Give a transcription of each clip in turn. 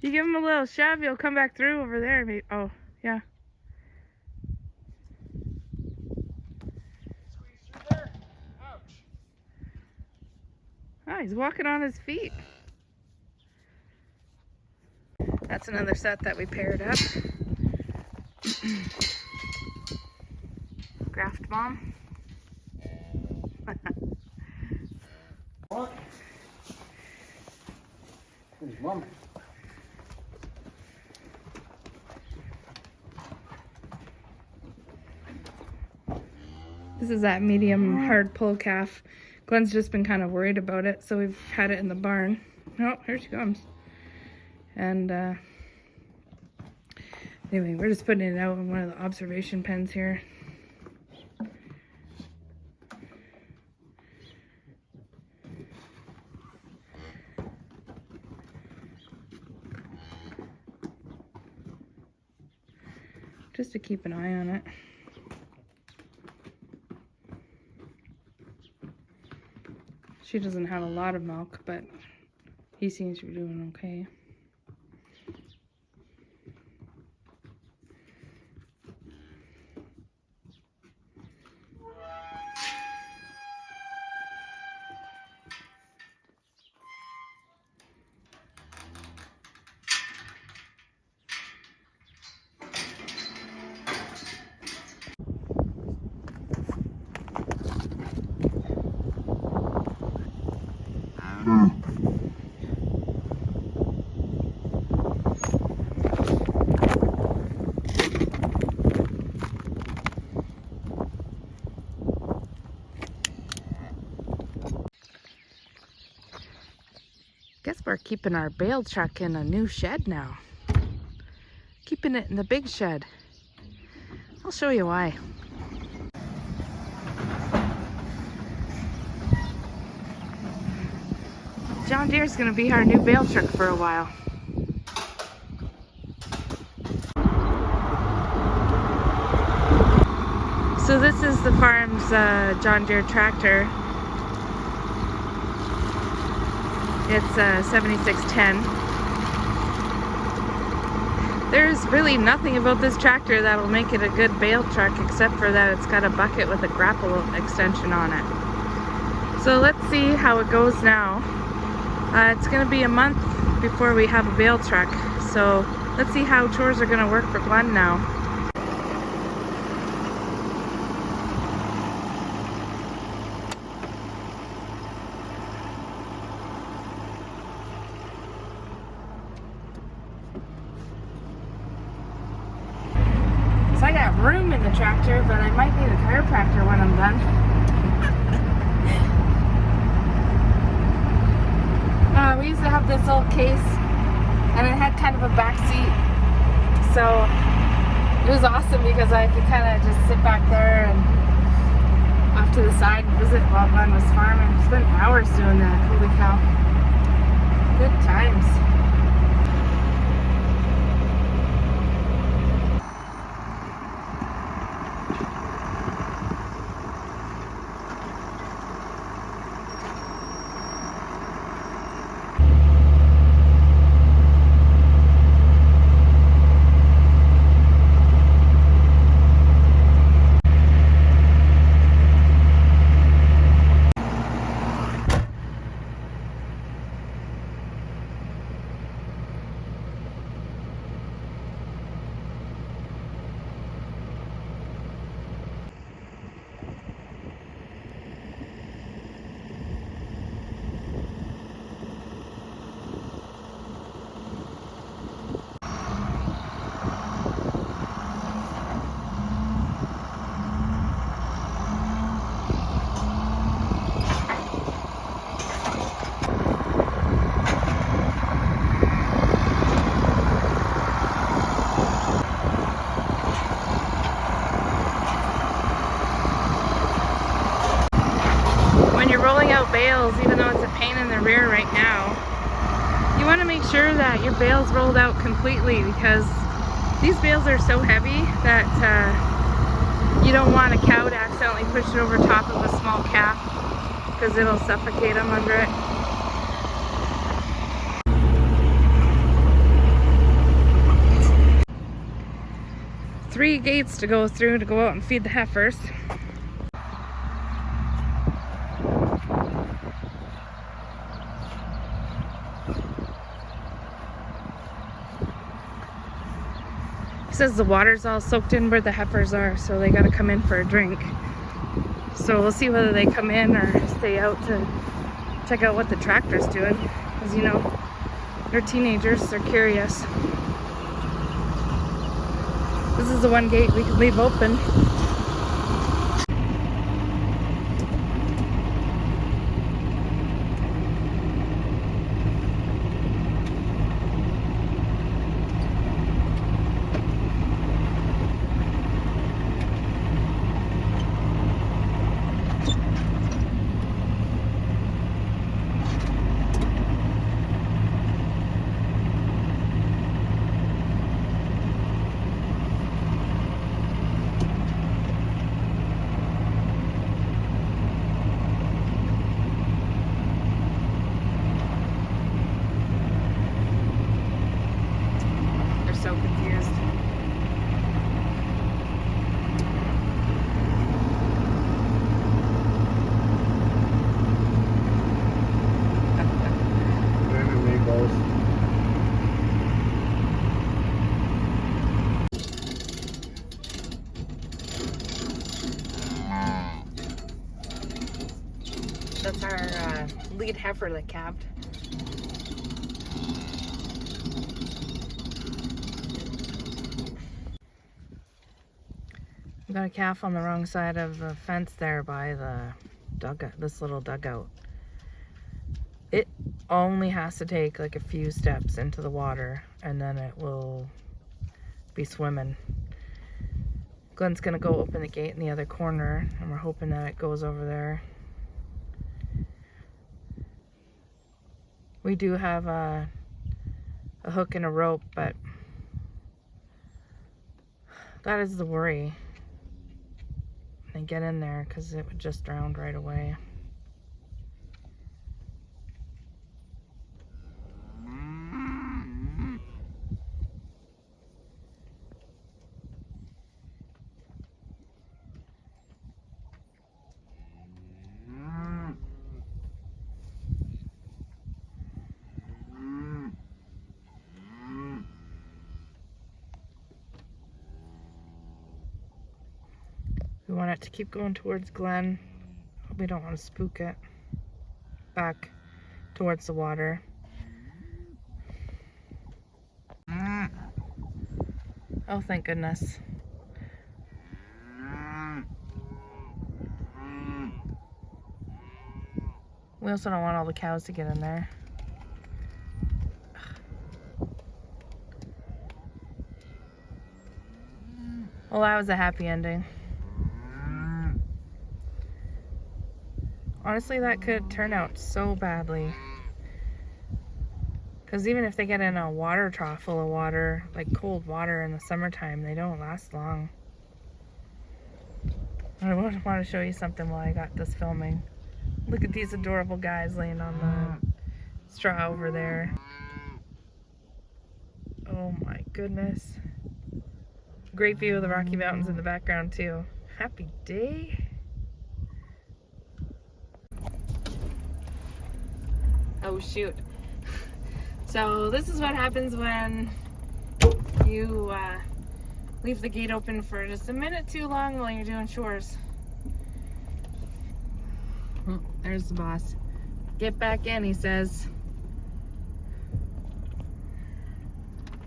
You give him a little shove, he'll come back through over there. Maybe. Oh, yeah. Squeeze through there. Ouch. Oh, he's walking on his feet. That's another set that we paired up. Graft mom. What? There's mom. This is that medium hard pull calf. Glen's just been kind of worried about it, so we've had it in the barn. Oh, here she comes. And anyway, we're just putting it out in one of the observation pens here. Just to keep an eye on it. She doesn't have a lot of milk, but he seems to be doing okay. Guess we're keeping our bale truck in a new shed now. Keeping it in the big shed. I'll show you why. John Deere's gonna be our new bale truck for a while. So this is the farm's John Deere tractor. It's a 7610. There's really nothing about this tractor that'll make it a good bale truck except for that it's got a bucket with a grapple extension on it. So let's see how it goes now. It's going to be a month before we have a bale truck, so let's see how chores are going to work for Glen now. So I got room in the tractor, but I might need a chiropractor when I'm done. We used to have this old case, and it had kind of a back seat, so it was awesome because I could kind of just sit back there and off to the side and visit while Glen was farming. Spent hours doing that. Holy cow. Good times. Bales, even though it's a pain in the rear right now, you want to make sure that your bale's rolled out completely, because these bales are so heavy that you don't want a cow to accidentally push it over top of a small calf, because it'll suffocate them under it. 3 gates to go through to go out and feed the heifers. It says the water's all soaked in where the heifers are, so they gotta come in for a drink. So we'll see whether they come in or stay out to check out what the tractor's doing. Because, you know, they're teenagers, they're curious. This is the one gate we can leave open. So confused. That's our lead heifer that calved. We got a calf on the wrong side of the fence there by the dugout, this little dugout. It only has to take like a few steps into the water and then it will be swimming. Glen's gonna go open the gate in the other corner and we're hoping that it goes over there. We do have a hook and a rope, but that is the worry. And get in there because it would just drown right away. We want it to keep going towards Glen. We don't want to spook it back towards the water. Oh, thank goodness. We also don't want all the cows to get in there. Well, that was a happy ending. Honestly, that could turn out so badly. Because even if they get in a water trough full of water, like cold water in the summertime, they don't last long. I want to show you something while I got this filming. Look at these adorable guys laying on the straw over there. Oh my goodness. Great view of the Rocky Mountains in the background too. Happy day. Oh shoot. So this is what happens when you leave the gate open for just a minute too long while you're doing chores. Oh, there's the boss. Get back in, he says.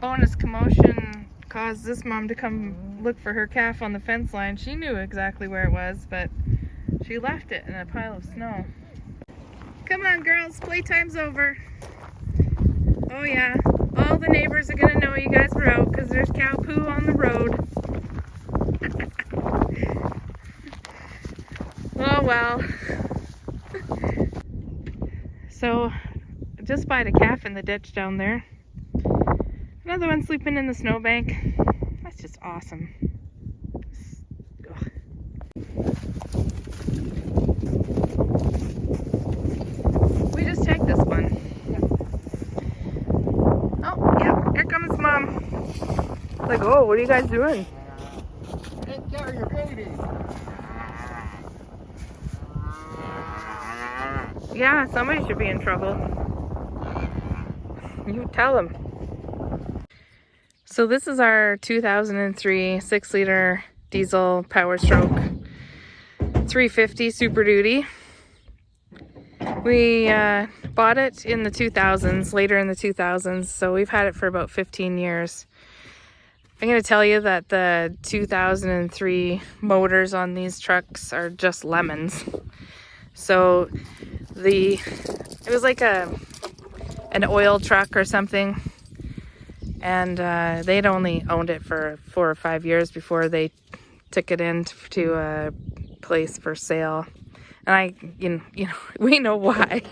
Bonus commotion caused this mom to come look for her calf on the fence line. She knew exactly where it was, but she left it in a pile of snow. Come on, girls, playtime's over. Oh yeah, all the neighbors are gonna know you guys were out because there's cow poo on the road. Oh well. So, just spied a calf in the ditch down there. Another one sleeping in the snowbank. That's just awesome. Ugh. We just checked this one. Oh, yeah, here comes Mom. Like, oh, what are you guys doing? Yeah, somebody should be in trouble. You tell them. So this is our 2003 6-liter diesel Power Stroke 350 Super Duty. We bought it in the 2000s, later in the 2000s, so we've had it for about 15 years. I'm going to tell you that the 2003 motors on these trucks are just lemons. So it was like an oil truck or something, and they'd only owned it for 4 or 5 years before they took it into a place for sale. And we know why.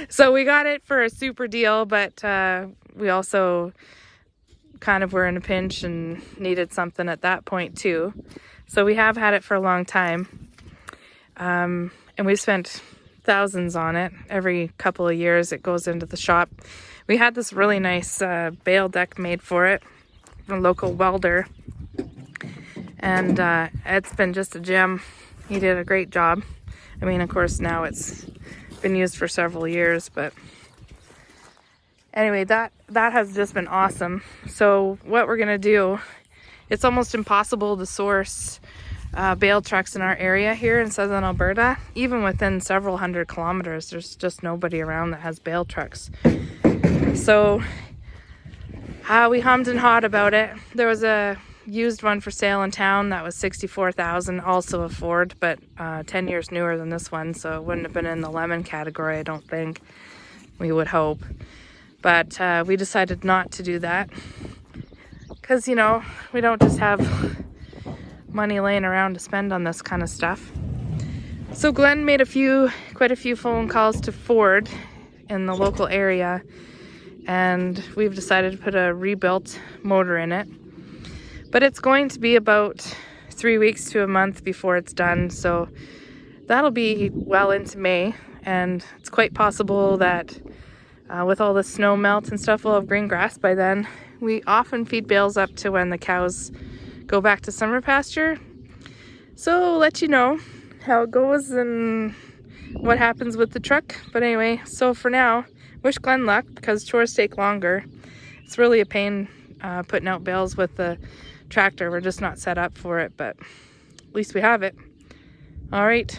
So we got it for a super deal, but we also kind of were in a pinch and needed something at that point too. So we have had it for a long time. And we've spent thousands on it. Every couple of years it goes into the shop. We had this really nice bale deck made for it from a local welder. And it's been just a gem. He did a great job. I mean, of course, now it's been used for several years, but anyway, that has just been awesome. So what we're gonna do, it's almost impossible to source bale trucks in our area here in southern Alberta. Even within several hundred kilometers, there's just nobody around that has bale trucks. So we hummed and hawed about it. There was a used one for sale in town that was $64,000, also a Ford, but 10 years newer than this one, so it wouldn't have been in the lemon category, I don't think. We would hope. But we decided not to do that because, you know, we don't just have money laying around to spend on this kind of stuff. So Glen made quite a few phone calls to Ford in the local area, and we've decided to put a rebuilt motor in it. But it's going to be about 3 weeks to a month before it's done, so that'll be well into May, and it's quite possible that with all the snow melt and stuff, we'll have green grass by then. We often feed bales up to when the cows go back to summer pasture, so we'll let you know how it goes and what happens with the truck. But anyway, so for now, wish Glen luck because chores take longer. It's really a pain putting out bales with the tractor. We're just not set up for it, but at least we have it. All right.